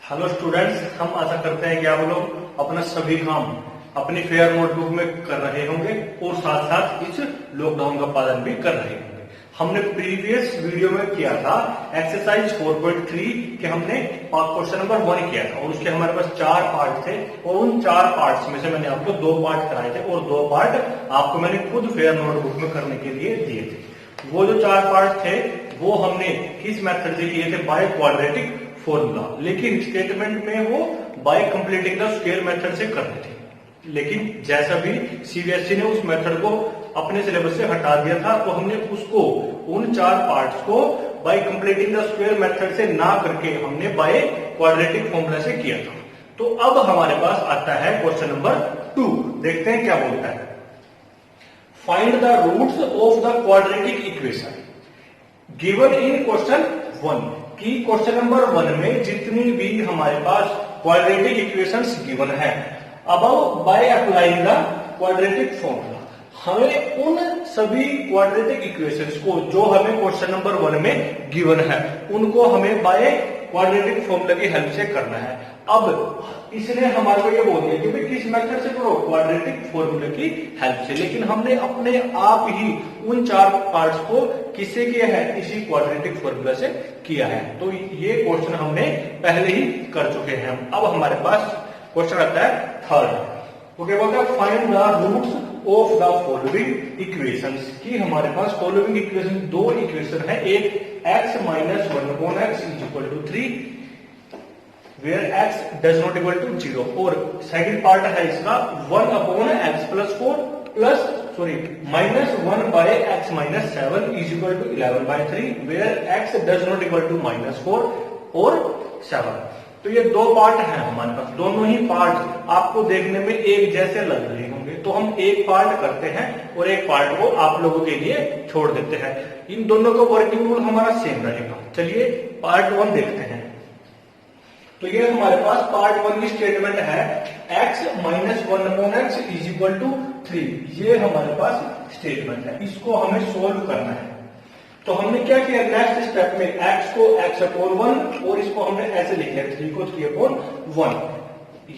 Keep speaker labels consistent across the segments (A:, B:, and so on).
A: Hello students, हम आशा करते हैं कि आप लोग अपना सभी काम अपनी फेयर नोटबुक में कर रहे होंगे और साथ साथ इस लॉकडाउन का पालन भी कर रहे होंगे। हमने प्रीवियस वीडियो में किया था एक्सरसाइज 4.3 के हमने क्वेश्चन नंबर 1 किया था और उसके हमारे पास 4 पार्ट थे और उन 4 पार्ट्स में से मैंने आपको 2 पार्ट कराए थे और 2 पार्ट आपको मैंने खुद फेयर नोटबुक में करने के लिए दिए थे। वो जो 4 पार्ट थे वो हमने किस मेथड से किए थे? Bye quadratic formula. लेकिन स्टेटमेंट में वो bye completing the square method से करते थे। लेकिन जैसा भी सीबीएसई ने उस मेथड को अपने सिलेबस से हटा दिया था तो हमने उसको उन 4 पार्ट्स को bye completing the square method से ना करके हमने बाय क्वाड्रेटिक फॉर्मूला से किया था। तो अब हमारे पास आता है क्वेश्चन नंबर 2। देखते हैं क्या बोलता है। Find the roots of the quadratic equation given in question 1 की क्वेश्चन नंबर 1 में जितनी भी हमारे पास क्वाड्रेटिक इक्वेशंस गिवन है about by applying the quadratic formula, हमें उन सभी क्वाड्रेटिक इक्वेशंस को जो हमें क्वेश्चन नंबर 1 में गिवन है उनको हमें बाय क्वाड्रेटिक फॉर्मूला की हेल्प से करना है। अब इसने हमारे को ये बोल दिया कि भाई किस मेथड से करो? क्वाड्रेटिक फॉर्मूला की हेल्प से। लेकिन हमने अपने आप ही उन 4 पार्ट्स को किससे किया है? इसी क्वाड्रेटिक फॉर्मूला से किया है। तो ये क्वेश्चन हमने पहले ही कर चुके हैं। अब हमारे पास क्वेश्चन आता है 3rd। ओके, बोलता है find the roots of the following equations की हमारे पास फॉलोइंग इक्वेशन 2 इक्वेशन है। एक x minus 1/x is equal to 3 where x does not equal to 0 और सेकंड पार्ट है इसका 1/x plus 4 plus minus 1/x minus 7 is equal to 11/3 where x does not equal to -4 और 7। तो ये 2 part हैं हमारे पास। दोनों ही पार्ट आपको देखने में एक जैसे लग रहे होंगे तो हम एक पार्ट करते हैं और एक पार्ट को आप लोगों के लिए छोड़ देते हैं। इन दोनों का वर्किंग रूल हमारा सेम रहेगा। चलिए पार्ट 1 देखते हैं। तो ये हमारे पास पार्ट 1 की स्टेटमेंट है x minus 1/x is equal to 3। ये हमारे पास स्टेटमेंट है, इसको हमें सोल्व करना है। तो हमने क्या किया? नेक्स्ट स्टेप में x को x/1 और इसको हमने ऐसे लिख लिया 3 को 3/1,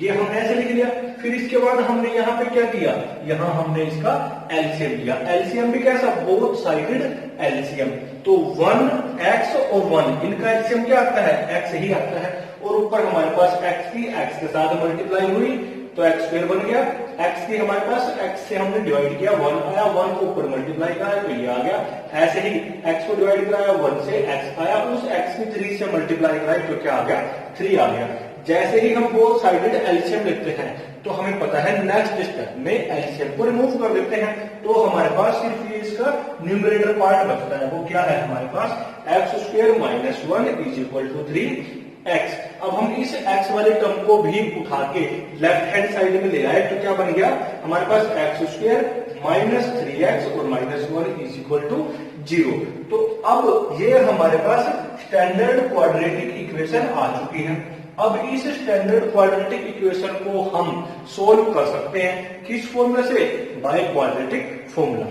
A: ये हमने ऐसे लिख लिया। फिर इसके बाद हमने यहाँ पे क्या किया? यहाँ हमने इसका एलसीएम लिया। एलसीएम भी कैसा? Both sided LCM. तो 1x और 1 इनका एलसीएम क्या आता है? x ही आता है। और ऊपर हमारे पास x की x के साथ मल्टीप्लाई हुई तो x² बन गया। x की हमारे पास x से हमने डिवाइड किया 1 आया, 1 को ऊपर मल्टीप्लाई कराया तो ये आ गया। ऐसे ही x को डिवाइड कराया 1 से x आया, उस x की 3 से मल्टीप्लाई कराया तो क्या आ गया? 3 आ गया। जैसे ही हम बोथ साइडेड एलसीएम लेते हैं तो हमें पता है नेक्स्ट स्टेप में एलसीएम को रिमूव कर देते हैं तो हमारे पास सिर्फ ये इसका न्यूमरेटर पार्ट बचता है। वो क्या है हमारे पास? x² minus 1 is equal to 3x। अब हम इस x वाले टर्म को भी उठा के लेफ्ट हैंड साइड में ले आए तो क्या बन गया हमारे पास? x² माइनस 3x और -1 इज इक्वल टू 0। तो अब ये हमारे पास स्टैंडर्ड क्वाड्रेटिक इक्वेशन आ चुकी है। अब इस स्टैंडर्ड क्वाड्रेटिक इक्वेशन को हम सोल्व कर सकते हैं किस फॉर्मूला से? By quadratic formula.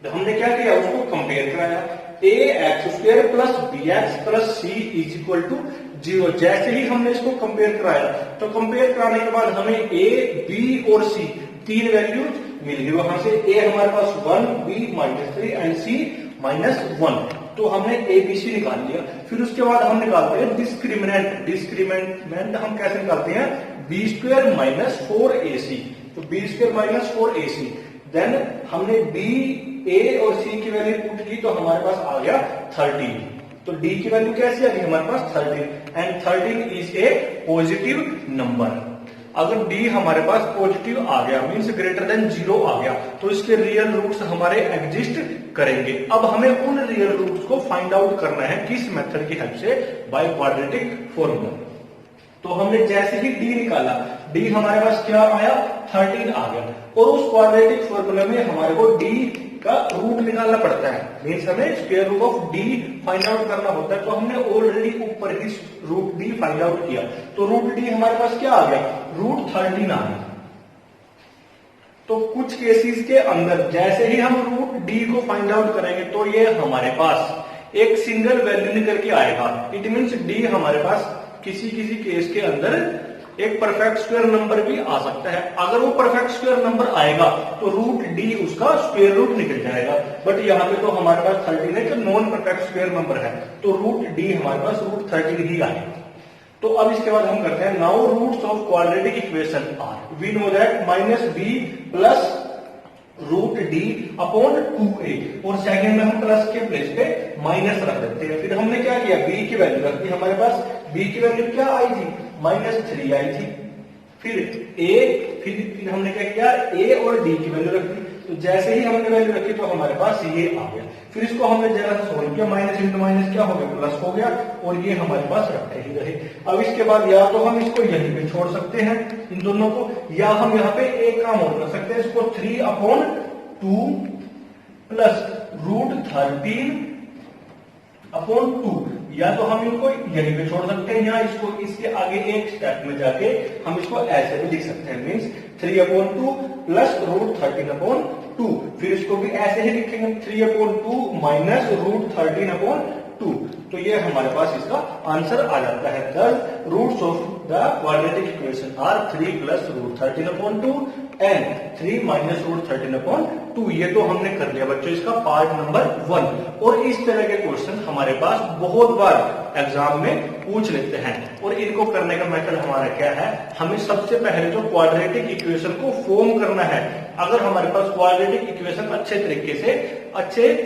A: तो हमने क्या किया? उसको कंपेयर कराया ax² plus bx plus c is equal to 0। जैसे ही हमने इसको कंपेयर कराया तो कंपेयर कराने के बाद हमें a, b और c 3 वैल्यूज मिल गई। वहां से a हमारे पास 1, b -3 एंड c -1। तो हमने ABC निकाल लिया। फिर उसके बाद हम निकालते हैं डिस्क्रिमिनेंट। डिस्क्रिमिनेंट हम कैसे निकालते हैं? b² minus 4ac। तो b² माइनस 4ac। देन हमने b, a और c की वैल्यू पुट की तो हमारे पास आ गया 13। तो d की वैल्यू कैसी आ गई हमारे पास? 13 and 13 is a positive number. अगर d हमारे पास पॉजिटिव आ गया मीन्स ग्रेटर देन 0 आ गया तो इसके रियल रूट्स हमारे एग्जिस्ट करेंगे। अब हमें उन रियल रूट्स को फाइंड आउट करना है किस मेथड की हेल्प से? By quadratic formula. तो हमने जैसे ही d निकाला d हमारे पास क्या आया? 13 आ गया। और उस क्वाड्रेटिक फॉर्मूला में हमारे को d का रूट निकालना पड़ता है मीन्स हमें square root of d find out करना होता है। तो हमने ऑलरेडी ऊपर ही रूट d फाइंड आउट किया तो रूट d हमारे पास क्या आ गया? रूट 13 आ गया। तो कुछ केसेस के अंदर जैसे ही हम रूट d को फाइंड आउट करेंगे तो ये हमारे पास एक सिंगल वैल्यू निकल के आएगा। इट मीन्स d हमारे पास किसी किसी केस के अंदर एक परफेक्ट स्क्वायर नंबर भी आ सकता है। अगर वो परफेक्ट स्क्वायर नंबर आएगा तो रूट डी उसका स्क्वायर रूट निकल जाएगा। बट यहाँ पे तो हमारे पास 13 है, जो नॉन परफेक्ट स्क्वायर नंबर है, तो रूट डी हमारे पास रूट 13 ही आएगा। तो अब इसके बाद हम करते हैं now roots of quadratic equation are, we know that minus B plus root D upon 2a, और सेकंड में हम प्लस के प्लेस पे माइनस रख देते हैं। फिर हमने क्या किया, b की वैल्यू रख दी, हमारे पास b की वैल्यू क्या आई थी, -3 आई थी। फिर a, फिर हमने क्या किया, a और d की वैल्यू रख दी। तो जैसे ही हमने वैल्यू रखी तो हमारे पास ये आ गया। फिर इसको हमने जरा सोल्व किया, माइनस इंटू माइनस क्या हो गया, प्लस हो गया, और ये हमारे पास रखे ही रहे। अब इसके बाद या तो हम इसको यहीं पे छोड़ सकते हैं इन दोनों को, या हम यहाँ पे एक काम और कर सकते हैं, इसको 3/2 प्लस रूट 13 अपॉन 2, या तो हम इनको यहीं पे छोड़ सकते हैं, या इसको इसके आगे एक स्टेप में जाके हम इसको ऐसे भी लिख सकते हैं, मीन्स 3/2 प्लस रूट 13/2। फिर इसको भी ऐसे ही लिखेंगे, 3/2 माइनस रूट 13/2। तो ये हमारे पास इसका आंसर आ जाता है। Thus roots of the quadratic equation are 3 plus root 13/2 and 3 minus root 13/2। ये तो हमने कर लिया बच्चों इसका पार्ट नंबर 1। और इस तरह के क्वेश्चन हमारे पास बहुत बार एग्जाम में पूछ लेते हैं, और इनको करने का मेथड हमारा क्या है, हमें सबसे पहले तो क्वाड्रेटिक इक्वेशन को फॉर्म करना है। अगर हमारे पास क्वाड्रेटिक इक्वेशन अच्छे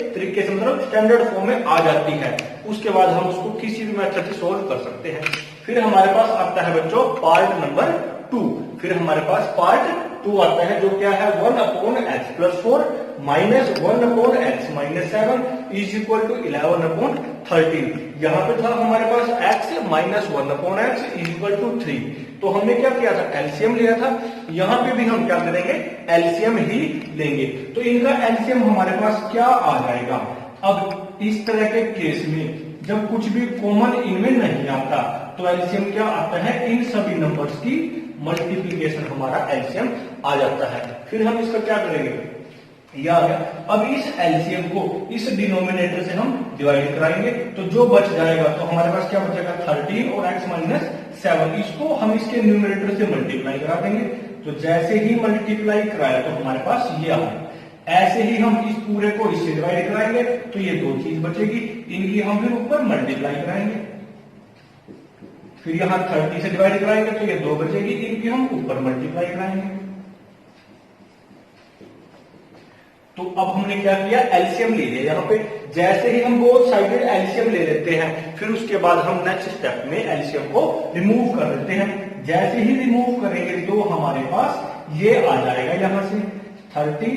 A: तरीके से मतलब स्टैंडर्ड फॉर्म में आ जाती है, उसके बाद हम उसको किसी भी मेथड से सोल्व कर सकते हैं। फिर हमारे पास आता है बच्चों पार्ट नंबर 2। फिर हमारे पास पार्ट 2 आता है, जो क्या है, 1/x+4 minus 1/x-7 is equal to 11/13। यहाँ पे था हमारे पास x minus 1/x is equal to 3। तो हमने क्या किया था, एलसीएम लिया था। यहाँ पे भी हम क्या करेंगे, एलसीएम ही लेंगे। तो इनका एलसीएम हमारे पास क्या आ जाएगा। अब इस तरह के केस में जब कुछ भी कॉमन इनमें नहीं आता तो एलसीएम क्या आता है, इन सभी नंबर्स की मल्टीप्लीकेशन हमारा एलसीएम आ जाता है। फिर हम इसका क्या करेंगे, ये आ गया। अब इस एलसीएम को इस डिनोमिनेटर से हम डिवाइड कराएंगे, तो जो बच जाएगा तो हमारे पास क्या बचेगा, 13 और x-7। इसको हम इसके न्यूमरेटर से मल्टीप्लाई करा देंगे। तो जैसे ही मल्टीप्लाई कराया तो हमारे पास ये आ गया। ऐसे ही हम इस पूरे को इससे डिवाइड कराएंगे तो ये दो चीज बचेगी, इनकी हम फिर ऊपर मल्टीप्लाई कराएंगे। फिर यहां 30 से डिवाइड कराएंगे तो ये 2 बचेगी, इनकी हम ऊपर मल्टीप्लाई कराएंगे। तो अब हमने क्या किया, एलसीएम ले लिया। यहाँ पे जैसे ही हम बोथ साइडेड एलसीएम ले लेते हैं, फिर उसके बाद हम नेक्स्ट स्टेप में एलसीएम को रिमूव कर देते हैं। जैसे ही रिमूव करेंगे तो हमारे पास ये आ जाएगा, यहां से 30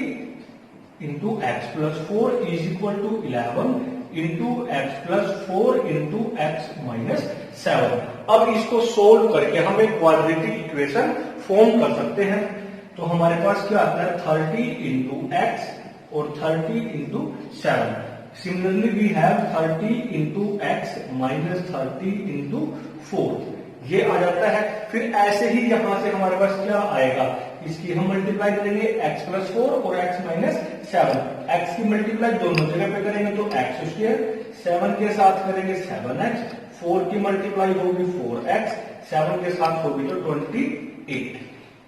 A: into x+4 is equal to 11 into x+4 into x-7। अब इसको सोल्व करके हम एक क्वाड्रेटिक इक्वेशन फॉर्म कर सकते हैं। तो हमारे पास क्या आता है, 30 इंटू x और 30 into 7। Similarly we have 30 into x minus 30 into 4, ये आ जाता है। फिर ऐसे ही यहां से हमारे पास क्या आएगा, इसकी हम मल्टीप्लाई करेंगे x+4 और x-7। x की मल्टीप्लाई दोनों जगह पे करेंगे तो x², 7 के साथ करेंगे 7x, 4 की मल्टीप्लाई होगी 4x, 7 के साथ होगी तो 28,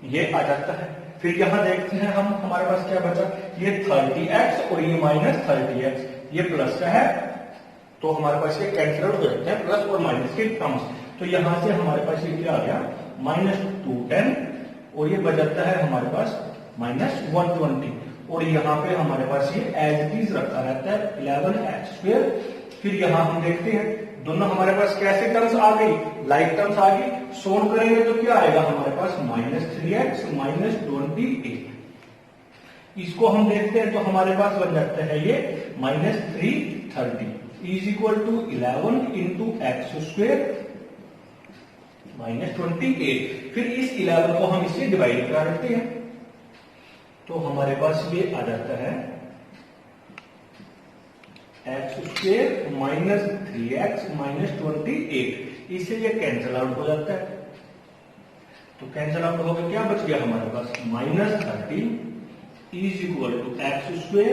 A: ये आ जाता है। फिर यहां देखते हैं हम, हमारे पास क्या बचा, ये 30x और ये -30x, ये प्लस का है तो हमारे पास ये कैंसिल आउट हो जाते हैं प्लस और माइनस के टर्म्स। तो यहां से हमारे पास ये क्या आ गया, -210, और ये बचता है हमारे पास -120, और यहाँ पे हमारे पास ये एज इट इज रखा रहता है 11x²। फिर यहाँ हम देखते हैं दोनों हमारे पास कैसे टर्म्स आ गई, लाइक टर्म्स आ गई। सोल्व करेंगे तो क्या आएगा हमारे पास, -3x -28। इसको हम देखते हैं तो हमारे पास बन जाता है ये -330 is equal to 11 into x² -28। फिर इस 11 को हम इससे डिवाइड करा देते हैं तो हमारे पास ये आ जाता है x² माइनस 3x -28। इससे ये कैंसिल आउट हो जाता है। तो कैंसिल आउट हो गया, क्या बच गया हमारे पास, -30 is equal to x²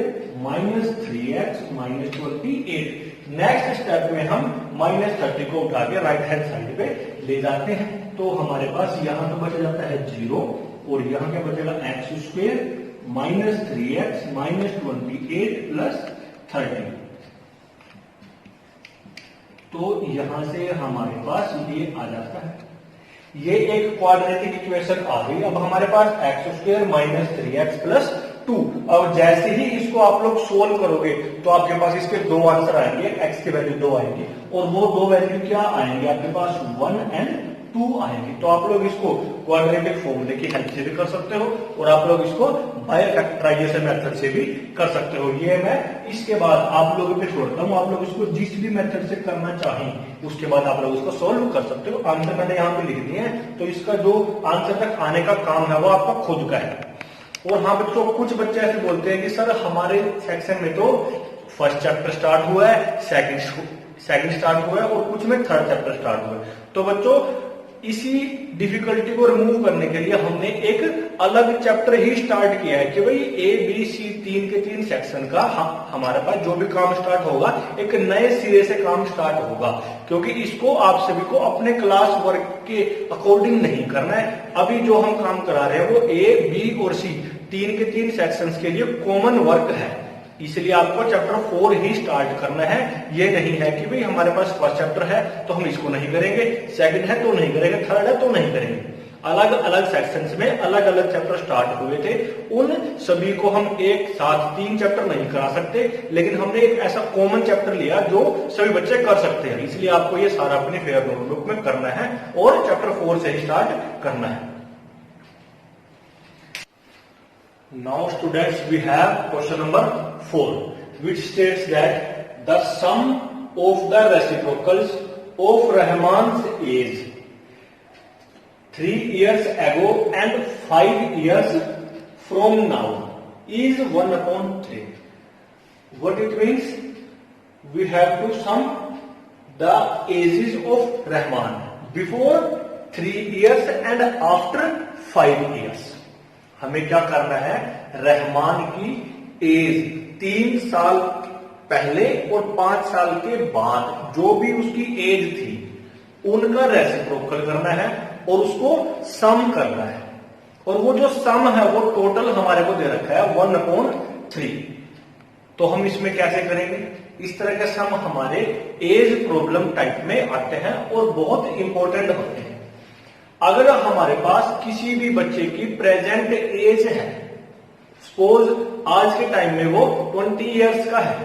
A: minus 3x -28। Next step में हम -30 को उठा के राइट हैंड साइड पे ले जाते हैं तो हमारे पास यहां तो बच जाता है 0 और यहां क्या बचेगा x² minus 3x minus 28 plus 30। तो यहां से हमारे पास ये आ जाता है, ये एक क्वाड्रेटिक इक्वेशन आ गई। अब हमारे पास x² माइनस 3x प्लस 2। अब जैसे ही इसको आप लोग सोल्व करोगे तो आपके पास इसके दो आंसर आएंगे, x की वैल्यू 2 आएंगी और वो दो वैल्यू क्या आएंगे आपके पास 1 एंड 2 आएंगे। तो आप लोग इसको क्वाड्रेटिक फॉर्मूले की हेल्प से भी कर सकते हो और आप लोग इसको बाय फैक्टराइजेशन मेथड से भी कर सकते हो। ये मैं इसके बाद आप लोगों पे छोड़ता हूं, आप लोग इसको जिस भी मेथड से करना चाहें उसके बाद आप लोग इसको सोल्व कर सकते हो। आंसर मैंने यहाँ पे लिख दिए हैं, तो इसका जो आंसर तक आने का काम है वो आपका खुद का है। और हाँ बच्चों, कुछ बच्चे ऐसे बोलते हैं कि सर हमारे सेक्शन में तो फर्स्ट चैप्टर स्टार्ट हुआ है, सेकंड स्टार्ट हुआ है और कुछ में थर्ड चैप्टर स्टार्ट हुआ है। तो बच्चों इसी डिफिकल्टी को रिमूव करने के लिए हमने एक अलग चैप्टर ही स्टार्ट किया है कि भाई ABC 3 के 3 सेक्शन का हमारे पास जो भी काम स्टार्ट होगा एक नए सिरे से काम स्टार्ट होगा, क्योंकि इसको आप सभी को अपने क्लास वर्क के अकॉर्डिंग नहीं करना है। अभी जो हम काम करा रहे हैं वो A, B और C 3 के 3 सेक्शंस के लिए कॉमन वर्क है, इसलिए आपको चैप्टर 4 ही स्टार्ट करना है। ये नहीं है कि भाई हमारे पास फर्स्ट चैप्टर है तो हम इसको नहीं करेंगे, सेकंड है तो नहीं करेंगे, थर्ड है तो नहीं करेंगे। अलग अलग सेक्शंस में अलग अलग चैप्टर स्टार्ट हुए थे, उन सभी को हम एक साथ 3 चैप्टर नहीं करा सकते, लेकिन हमने एक ऐसा कॉमन चैप्टर लिया जो सभी बच्चे कर सकते हैं। इसलिए आपको ये सारा अपनी फेयर नोटबुक में करना है और चैप्टर 4 से ही स्टार्ट करना है। Now students, we have question number 4 which states that the sum of the reciprocals of Rahman's age 3 years ago and 5 years from now is 1/3. What it means? We have to sum the ages of Rahman before 3 years and after 5 years. हमें क्या करना है, रहमान की as 3 साल पहले और 5 साल के बाद जो भी उसकी एज थी उनका रेसिप्रोकल करना है और उसको सम करना है। और वो जो सम है वो टोटल हमारे को दे रखा है 1/3। तो हम इसमें कैसे करेंगे, इस तरह के सम हमारे एज प्रॉब्लम टाइप में आते हैं और बहुत इंपॉर्टेंट होते हैं। अगर हमारे पास किसी भी बच्चे की प्रेजेंट एज है, सपोज आज के टाइम में वो 20 इयर्स का है,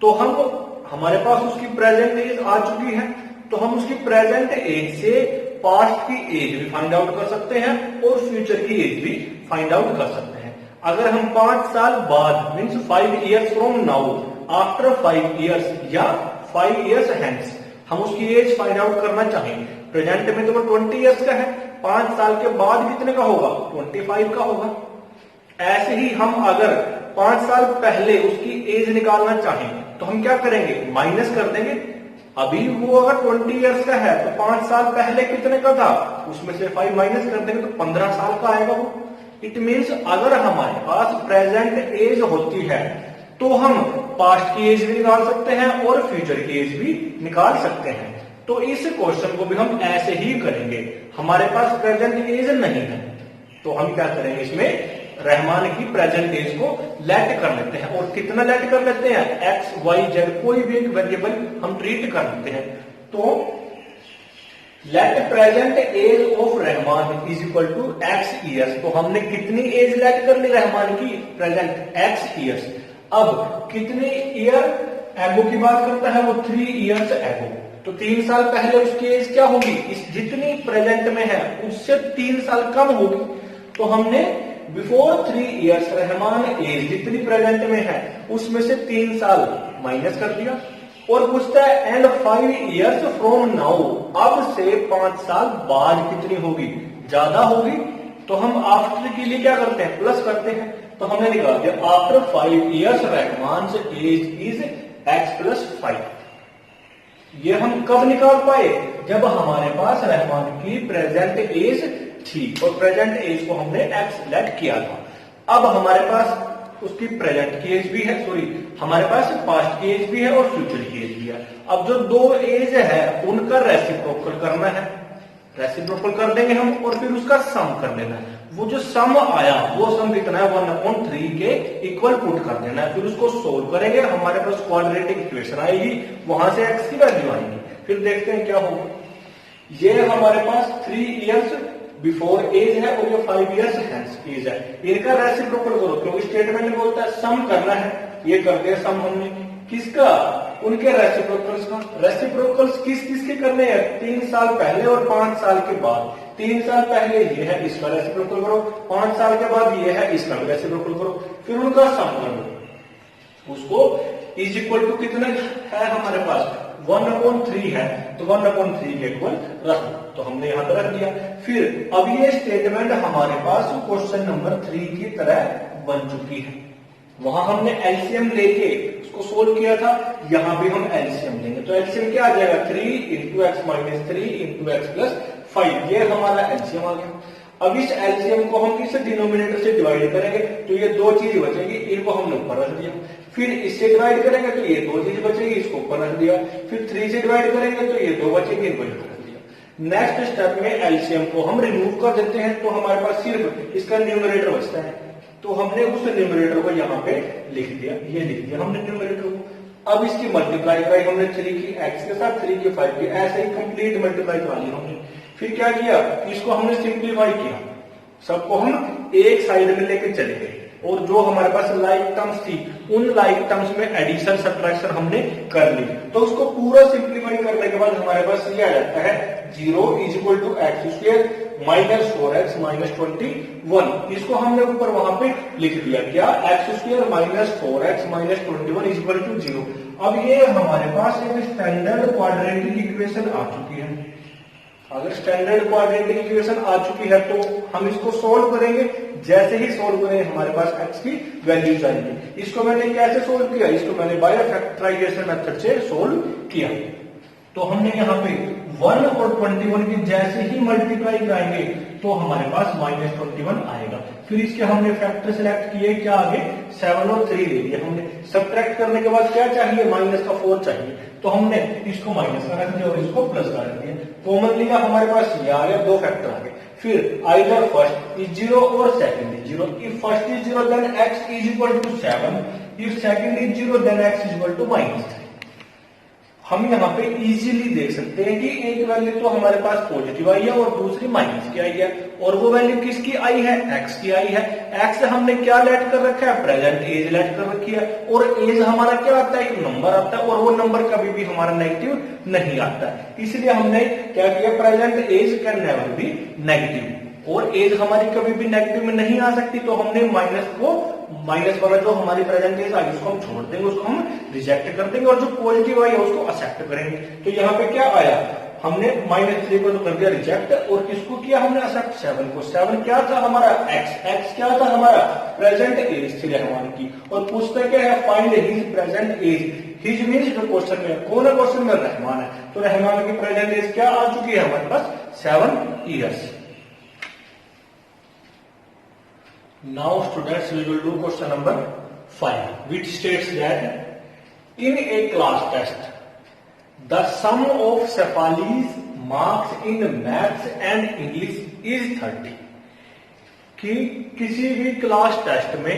A: तो हमारे पास उसकी प्रेजेंट एज आ चुकी है, तो हम उसकी प्रेजेंट एज से पास्ट की एज भी फाइंड आउट कर सकते हैं और फ्यूचर की एज भी फाइंड आउट कर सकते हैं। अगर हम 5 साल बाद means 5 years from now, after 5 years या 5 इयर्स हेंस हम उसकी एज फाइंड आउट करना चाहेंगे, प्रेजेंट में तो वो 20 इयर्स का है, 5 साल के बाद कितने का होगा, 25 का होगा। ऐसे ही हम अगर 5 साल पहले उसकी एज निकालना चाहें तो हम क्या करेंगे, माइनस कर देंगे। अभी वो अगर 20 इयर्स का है तो 5 साल पहले कितने का था, उसमें से 5 माइनस कर देंगे तो 15 साल का आएगा वो। इट मीन्स अगर हमारे पास प्रेजेंट एज होती है तो हम पास्ट की एज भी निकाल सकते हैं और फ्यूचर की एज भी निकाल सकते हैं। तो इस क्वेश्चन को भी हम ऐसे ही करेंगे। हमारे पास प्रेजेंट एज नहीं है तो हम क्या करेंगे, इसमें रहमान की प्रेजेंट एज को लेट कर लेते हैं। और कितना लेट कर लेते हैं, एक्स वाई जेड कोई भी एक वेरिएबल हम ट्रीट कर लेते हैं। तो let present age of Rahman is equal to X years. तो हमने कितनी एज लेट कर ली रहमान की, प्रेजेंट एक्स ईयर्स। अब कितने ईयर एगो की बात करता है वो 3 इयर्स एगो, तो 3 साल पहले उसकी एज क्या होगी, इस जितनी प्रेजेंट में है उससे 3 साल कम होगी। तो हमने बिफोर 3 इयर्स रहमान एज जितनी प्रेजेंट में है उसमें से 3 साल माइनस कर दिया और पूछता है एंड 5 इयर्स फ्रॉम नाउ, अब से 5 साल बाद कितनी होगी, ज्यादा होगी। तो हम आफ्टर के लिए क्या करते हैं, प्लस करते हैं। तो हमने निकाल दिया after 5 years Rahman age is X plus 5। ये हम कब निकाल पाए, जब हमारे पास रहमान की प्रेजेंट एज थी और प्रेजेंट एज को हमने एक्स लेट किया था। अब हमारे पास उसकी प्रेजेंट की एज भी है, हमारे पास पास्ट की एज भी है और फ्यूचर की एज भी है। अब जो दो एज है उनका रेसिप्रोकल करना है। रेसिप्रोकल कर देंगे हम और फिर उसका सम कर लेना है। वो जो सम आया वो सम कितना है 1/3 के इक्वल पुट कर देना है। फिर उसको सोल्व करेंगे, हमारे पास क्वाड्रेटिक इक्वेशन आएगी, वहां से x की वैल्यू आएगी। फिर देखते हैं क्या होगा। ये हमारे पास 3 इयर्स बिफोर एज है और ये 5 इयर्स हेंस एज है। इनका रेसिप्रोकल करो क्योंकि स्टेटमेंट में बोलता है सम करना है। ये कर दिया सम हमने, किसका, उनके रेसिप्रोकल्स का। रेसिप्रोकल्स किस किस के करने हैं, 3 साल पहले और 5 साल के बाद। 3 साल पहले ये है, इसका रेसिप्रोकल करो, 5 साल के बाद ये है, इसका रेसिप्रोकल करो, फिर उनका सम करो। उसको इज इक्वल टू कितना है हमारे पास 1/3 है, तो 1/3 के इक्वल रख दो, तो हमने यहां पर रख दिया। फिर अब ये स्टेटमेंट हमारे पास क्वेश्चन नंबर 3 की तरह बन चुकी है। वहां हमने एलसीएम लेके उसको सोल्व किया था, यहां भी हम एलसीएम लेंगे, तो एलसीएम क्या आ जाएगा 3 × x - 3 × x + 5, ये हमारा एलसीएम आ गया। अब इस एलसीएम को हम किस डिनोमिनेटर से डिवाइड करेंगे, तो ये 2 चीज बचेगी, इनको हमने ऊपर रख दिया। फिर इससे डिवाइड करेंगे तो ये 2 चीज बचेगी, इसको ऊपर रख दिया। फिर 3 से डिवाइड करेंगे तो ये 2 बचेगी, इनको ऊपर रख दिया। नेक्स्ट स्टेप में एलसीएम को हम रिमूव कर देते हैं, तो हमारे पास सिर्फ इसका न्यूमरेटर बचता है, तो हमने उस न्यूमरेटर को यहाँ पे लिख दिया, ये लिख दिया हमने न्यूमरेटर को। अब इसकी मल्टीप्लाई कराई हमने 3 की x के साथ, 3 की 5 की, ऐसे ही कंप्लीट मल्टीप्लाई करा ली हमने। फिर क्या किया, इसको हमने सिंप्लीफाई किया, सबको हम एक साइड में लेके चले गए और जो हमारे पास लाइक टर्म्स थी उन लाइक टर्म्स में एडिशन सब्ट्रैक्शन हमने कर ली। तो उसको पूरा सिंप्लीफाई करने के बाद हमारे पास ये आ जाता है 0 = x² - 4x - 21। इसको हमने ऊपर वहां पे लिख दिया, क्या x² - 4x - 21 = 0। अब ये हमारे पास एक स्टैंडर्ड क्वाड्रेटिक इक्वेशन आ चुकी है। अगर स्टैंडर्ड क्वाड्रेटिक इक्वेशन आ चुकी है तो हम इसको सोल्व करेंगे। जैसे ही सोल्व करेंगे हमारे पास x की वैल्यूज आएंगी। इसको मैंने कैसे सोल्व किया, इसको मैंने बाय फैक्टराइजेशन मेथड से सोल्व किया। तो हमने यहाँ पे 1 और 21 की जैसे ही मल्टीप्लाई कराएंगे तो हमारे पास -21 आएगा। फिर इसके हमने फैक्टर सिलेक्ट किए, क्या आगे 7 और 3 ले लिया हमने। सब्ट्रैक्ट करने के बाद क्या चाहिए, -4 चाहिए, तो हमने इसको माइनस का रख दिया और इसको प्लस का रख दिया। कॉमन लिया, हमारे पास ये आ गया, 2 फैक्टर आ गए। फिर आइदर फर्स्ट इज 0 और second is 0। If first is 0 then x = 7, if second is 0 then x = -3। हम यहाँ पे इजीली देख सकते हैं कि एक वैल्यू तो हमारे पास पॉजिटिव आई है और दूसरी माइनस की आई है, और वो वैल्यू किसकी आई है, x की आई है। x हमने क्या लेट कर रखा है, प्रेजेंट एज लेट कर रखी है, और एज हमारा क्या आता है, एक नंबर आता है, और वो नंबर कभी भी हमारा नेगेटिव नहीं आता है। इसलिए हमने क्या किया, present age can never be negative, और एज हमारी कभी भी नेगेटिव में नहीं आ सकती, तो हमने माइनस वाला जो हमारी प्रेजेंट एज आई उसको हम छोड़ देंगे, उसको हम रिजेक्ट कर देंगे, और जो पॉजिटिव आई है उसको एक्सेप्ट करेंगे। तो यहाँ पे क्या आया, हमने -3 को तो कर दिया रिजेक्ट, और किसको किया हमने एक्सेप्ट, 7 को। 7 क्या था हमारा, x क्या था हमारा, प्रेजेंट एज थी रहमान की, और पूछते क्या है, find his present age. His means जो क्वेश्चन में, कौन है क्वेश्चन में, रहमान है, तो रहमान की प्रेजेंट एज क्या आ चुकी है हमारे पास, 7 years. Now students, we will do question number 5, which states that in a class test, the sum of Shefali's marks in maths and English is 30. कि किसी भी क्लास टेस्ट में,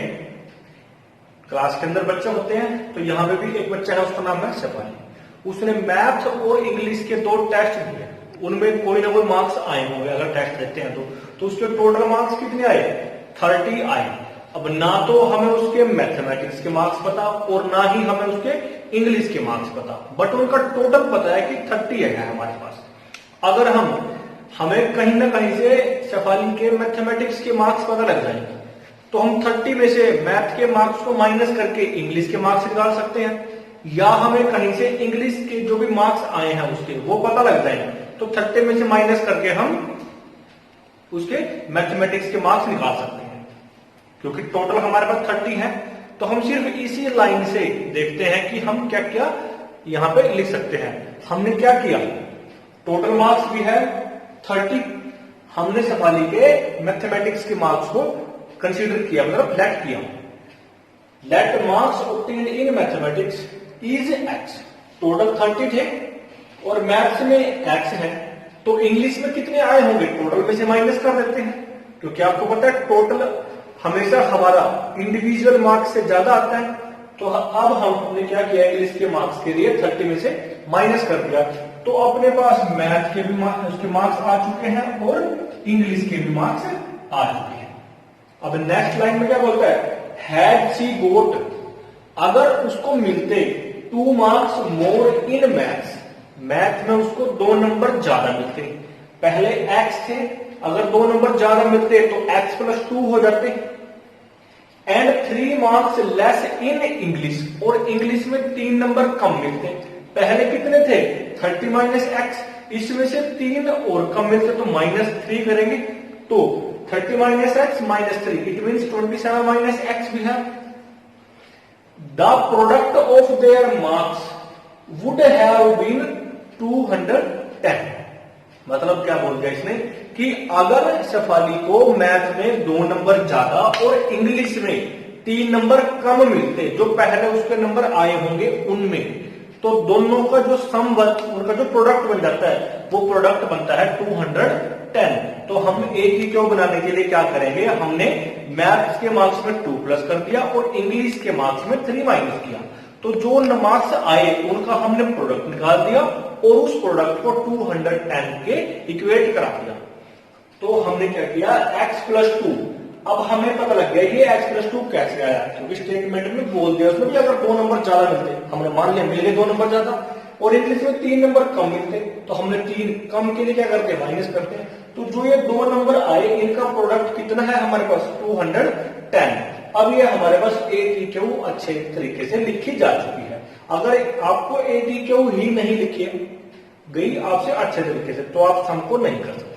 A: क्लास के अंदर बच्चे होते हैं, तो यहां पे भी एक बच्चा है, उसका नाम है शेफाली। उसने मैथ्स और इंग्लिश के 2 टेस्ट दिए, उनमें कोई ना कोई मार्क्स आए होंगे, अगर टेस्ट देते हैं तो उसके टोटल मार्क्स कितने आए, 30 आए। अब ना तो हमें उसके मैथमेटिक्स के मार्क्स पता और ना ही हमें उसके इंग्लिश के मार्क्स पता, बट उनका टोटल पता है कि 30 है हमारे पास। अगर हमें कहीं ना कहीं से शेफाली के मैथमेटिक्स के मार्क्स पता लग जाएंगे, तो हम 30 में से मैथ के मार्क्स को माइनस करके इंग्लिश के मार्क्स निकाल सकते हैं, या हमें कहीं से इंग्लिश के जो भी मार्क्स आए हैं उसके वो पता लग जाएंगे, तो 30 में से माइनस करके हम उसके मैथमेटिक्स के मार्क्स निकाल सकते हैं। क्योंकि टोटल हमारे पास 30 है, तो हम सिर्फ इसी लाइन से देखते हैं कि हम क्या क्या यहां पे लिख सकते हैं। हमने क्या किया, टोटल मार्क्स भी है 30, हमने शेफाली के मैथमेटिक्स के मार्क्स को कंसीडर किया, मतलब लेट किया। Let marks obtained in mathematics is x, total 30 थे और मैथ्स में x है, तो इंग्लिश में कितने आए होंगे टोटल में से माइनस कर देते हैं, क्योंकि आपको पता है टोटल हमेशा हमारा इंडिविजुअल मार्क्स से ज्यादा आता है। तो अब हमने क्या किया, इंग्लिश के मार्क्स के लिए 30 में से माइनस कर दिया। तो अपने पास मैथ के भी उसके मार्क्स आ चुके हैं और इंग्लिश के भी मार्क्स आ चुके हैं। अब नेक्स्ट लाइन में क्या बोलता है, हैड शी गोट, अगर उसको मिलते 2 marks more in maths, math में उसको 2 नंबर ज्यादा मिलते। पहले एक्स थे, अगर 2 नंबर ज्यादा मिलते तो x + 2 हो जाते। And 3 marks less in English, और इंग्लिश में 3 नंबर कम मिलते। पहले कितने थे 30 - x, इसमें से 3 और कम मिलते तो -3 करेंगे, तो 30 - x -3, इट मीन्स 27 - x भी है। The product of their marks would have been 210, मतलब क्या बोल गया इसने कि अगर शेफाली को मैथ में 2 नंबर ज्यादा और इंग्लिश में 3 नंबर कम मिलते, जो पहले उसके नंबर आए होंगे उनमें, तो दोनों का जो सम, उनका जो प्रोडक्ट बन जाता है वो प्रोडक्ट बनता है 210। तो हम ATQ बनाने के लिए क्या करेंगे, हमने मैथ्स के मार्क्स में 2 प्लस कर दिया और इंग्लिश के मार्क्स में 3 माइनस किया। तो जो मार्क्स आए उनका हमने प्रोडक्ट निकाल दिया और उस प्रोडक्ट को 210 के इक्वेट करा दिया। तो हमने क्या किया, x + 2, अब हमें पता लग गया ये x + 2 कैसे आया, क्योंकि स्टेटमेंट में बोल दिया उसने कि अगर 2 नंबर ज्यादा मिलते, हमने मान लिया मिल गए 2 नंबर ज्यादा, और इंग्लिश में 3 नंबर कम मिलते, तो हमने 3 कम के लिए क्या करते हैं, माइनस करते हैं। तो जो ये 2 नंबर आए इनका प्रोडक्ट कितना है हमारे पास, 210। अब ये हमारे पास ATQ अच्छे तरीके से लिखी जा चुकी है। अगर आपको ATQ ही नहीं लिखी गई आपसे अच्छे तरीके से, तो आप सम को नहीं कर सकते।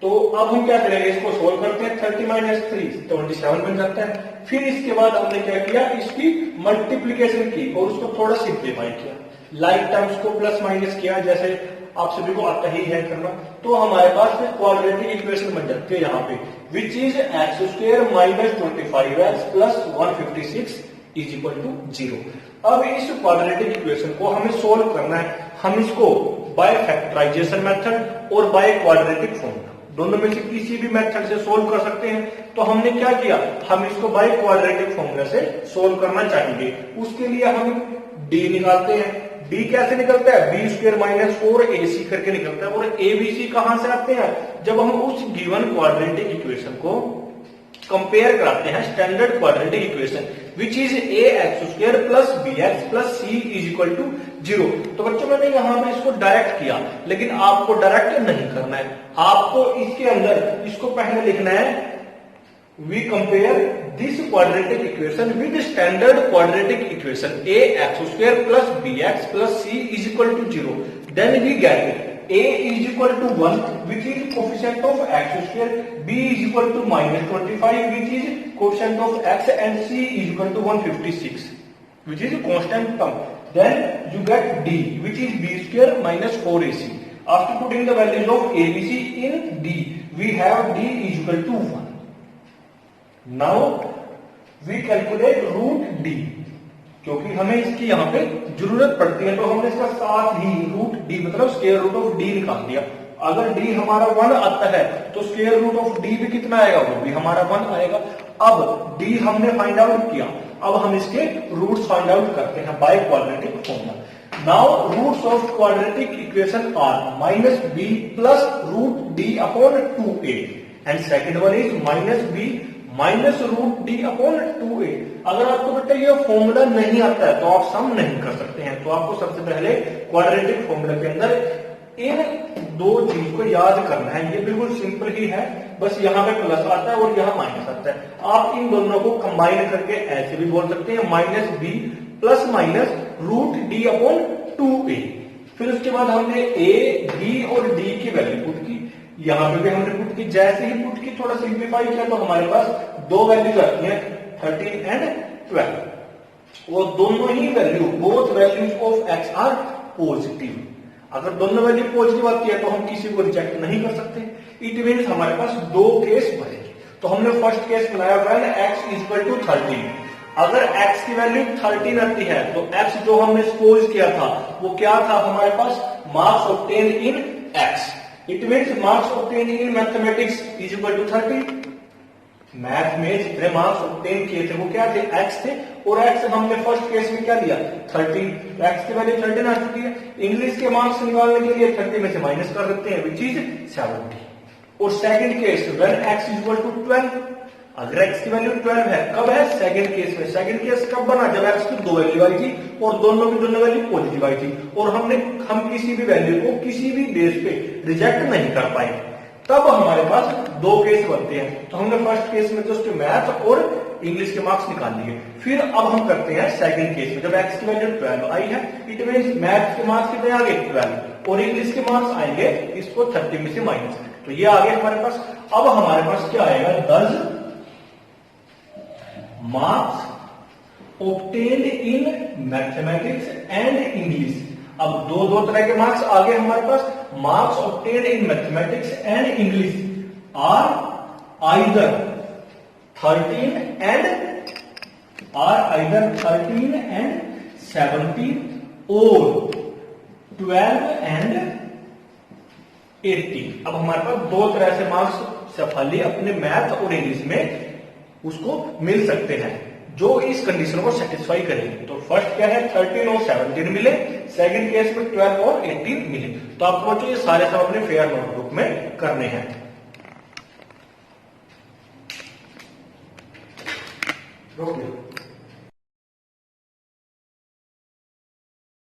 A: तो अब हम क्या करेंगे, इसको सोल्व करते हैं। 30 - 3 27 बन जाता है। फिर इसके बाद हमने क्या किया, इसकी मल्टीप्लीकेशन की और उसको थोड़ा सिंप्लीफाई किया, लाइक टर्म्स को प्लस माइनस किया, जैसे आप सभी को आता ही है करना। तो हमारे पास क्वाड्रेटिक इक्वेशन बन जाती है यहाँ पे, विच इज x² - 25x + 156 = 0। अब इस क्वाड्रेटिक इक्वेशन को हमें सोल्व करना है। हम इसको बाय फैक्टराइजेशन मेथड और बाय क्वाड्रेटिक फॉर्मूला, दोनों में से किसी भी मेथड से सोल्व कर सकते हैं। तो हमने क्या किया, हम इसको बाय क्वाड्रेटिक फॉर्मूला से सोल्व करना चाहेंगे। उसके लिए हम d निकालते हैं। d कैसे निकलता है, b² - 4ac करके निकलता है। और abc कहां से आते हैं, जब हम उस गिवन क्वाड्रेटिक इक्वेशन को कंपेयर कराते हैं standard quadratic equation, which is ax² + bx + c = 0। तो बच्चों मैंने यहां पे इसको डायरेक्ट किया, लेकिन आपको डायरेक्ट नहीं करना है। आपको इसके अंदर इसको पहले लिखना है, we compare this quadratic equation with standard quadratic equation ax² + bx + c = 0। Then we get a = 1, which is coefficient of x², b = -25, which is coefficient of x, and c = 156, which is constant term. Then you get d, which is b² - 4ac. After putting the values of abc in d, we have d = 1. Now we calculate root d, क्योंकि हमें इसकी यहाँ पे जरूरत पड़ती है, तो हमने इसका साथ ही रूट d मतलब स्क्वायर रूट ऑफ d निकाल दिया। अगर d हमारा 1 आता है तो स्क्वायर रूट ऑफ d भी कितना आएगा, वो भी हमारा 1 आएगा। अब d हमने फाइंड आउट किया, अब हम इसके रूट्स फाइंड आउट करते हैं by quadratic formula. Now roots of quadratic equation are -b + √d/2a, and second one is -b -√d/2a। अगर आपको बेटा ये फॉर्मूला नहीं आता है तो आप सम नहीं कर सकते हैं। तो आपको सबसे पहले क्वाड्रेटिक फॉर्मूला के अंदर इन 2 चीज को याद करना है। ये बिल्कुल सिंपल ही है, बस यहाँ पे प्लस आता है और यहाँ माइनस आता है। आप इन दोनों को कंबाइन करके ऐसे भी बोल सकते हैं, -b + √d/2a। फिर उसके बाद हमने a, b और d की वैल्यू पुट की, यहाँ पे भी हमने पुट की। जैसे ही पुट की थोड़ा सिंप्लीफाई किया तो हमारे पास 2 वैल्यूज आती हैं, 13 एंड 12। वो दोनों ही value, both values of x are positive. अगर दोनों वैल्यू पॉजिटिव आती है तो हम किसी को रिजेक्ट नहीं कर सकते। इट मीन्स हमारे पास 2 केस बनेंगे। तो हमने फर्स्ट केस बनाया व्हेन x = 13। अगर x की वैल्यू 13 आती है तो x जो हमने सपोज किया था वो क्या था हमारे पास, marks obtain in it means marks obtain in mathematics is equal to 30। Math में जितने मार्क्स ऑब्टेन किए थे वो क्या थे, एक्स थे, और एक्स हमने फर्स्ट केस में क्या लिया 30, एक्स की वैल्यू 30 आ चुकी है। इंग्लिश के मार्क्स निकालने के लिए 30 में से माइनस कर सकते हैं विच इज 70। और second case when X is equal to 12, अगर एक्स की वैल्यू 12 है, कब है, सेकंड केस में। सेकंड केस कब बना, जब एक्स की दो वैल्यू आई थी और दोनों की दोनों वैल्यू पॉजिटिव आई थी और हम किसी भी वैल्यू को किसी भी बेस पे रिजेक्ट नहीं कर पाए, तब हमारे पास दो केस बनते हैं। तो हमने फर्स्ट केस में जस्ट मैथ और इंग्लिश के मार्क्स निकाल लिए। फिर अब हम करते हैं सेकंड केस में, जब एक्स की वैल्यू 12 आई है, इट मींस मैथ के मार्क्स कितने आ गए 12 और इंग्लिश के मार्क्स आएंगे इसको 30 में से माइनस। तो ये आ गए हमारे पास। अब हमारे पास क्या आएगा, दस marks obtained in mathematics and English. अब दो तरह के मार्क्स आ गए हमारे पास। Marks obtained in mathematics and English are either 13 and 17 और 12 एंड 18। अब हमारे पास दो तरह से मार्क्स सफली अपने मैथ और इंग्लिश में उसको मिल सकते हैं जो इस कंडीशन को सेटिस्फाई करेंगे। तो फर्स्ट क्या है, 13 और 17 मिले, सेकंड केस में 12 और 18 मिले। तो आपको बच्चों ये सारे सब अपने फेयर नोटबुक में करने हैं। रोक